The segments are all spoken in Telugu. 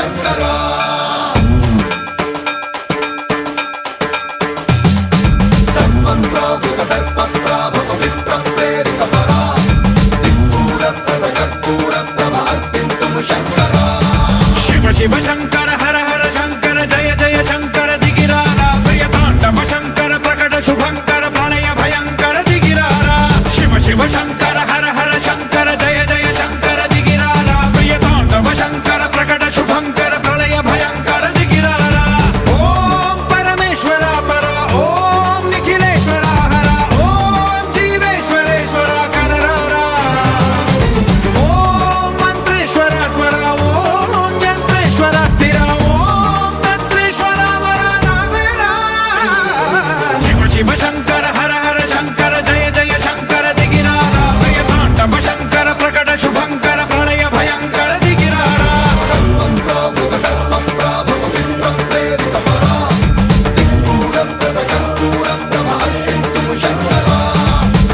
శంకరా సన్మంత్రావృత దర్ప ప్రాభవ విప్ర ప్రేరిత పరా దిక్పూర ప్రద కర్పూర ప్రభ అర్పింతుము శంకరా శివ శివ శంకర హర హర శంకర జయ జయ శంకర దిగిరారా ప్రియతాండవ శంకర ప్రకట శుభంకర ప్రళయ భయంకర దిగిరారా శివ శివ శంకర హర హర శంకర జయ జయ శంకర దిగిరారా ప్రియతాండవ శంకర ప్రకట శుభంకర ప్రళయ భయంకర దిగిరారా ఓం పరమేశ్వర పర ఓం నిఖిలేశ్వర హర ఓం జీవేశ్వరేశ్వర కరరారా ఓం మంత్రేశ్వర స్వర ఓం యంత్రేశ్వర స్థిర ఓం తంత్రేశ్వర వర నావేరా శివ శివ శంకర హర హర శంకర జయ జయ శంకర దిగిరారా ప్రియతాండవ శంకర ప్రకట శుభంకర ప్రళయ భయంకర దిగిరారా సన్మంత్రావృత దర్ప ప్రాభవ విప్ర ప్రేరిత పరా దిక్పూర ప్రద కర్పూర ప్రభ అర్పింతుము శంకరా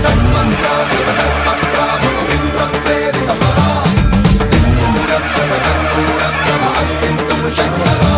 సన్మంత్రావృత దర్ప ప్రాభవ విప్ర ప్రేరిత పరా దిక్పూర ప్రద కర్పూర ప్రభ అర్పింతుము శంకరా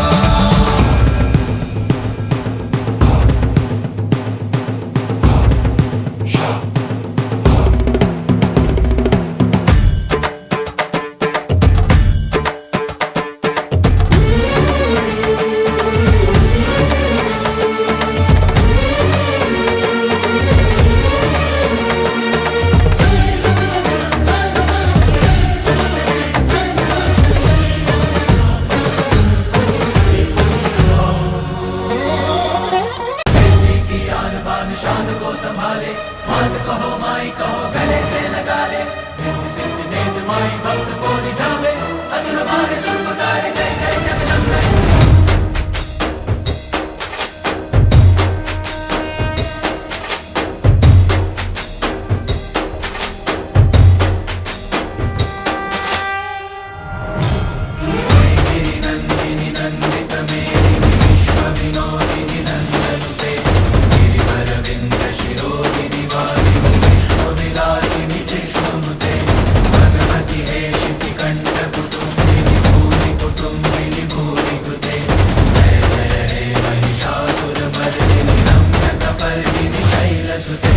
శైలసుతే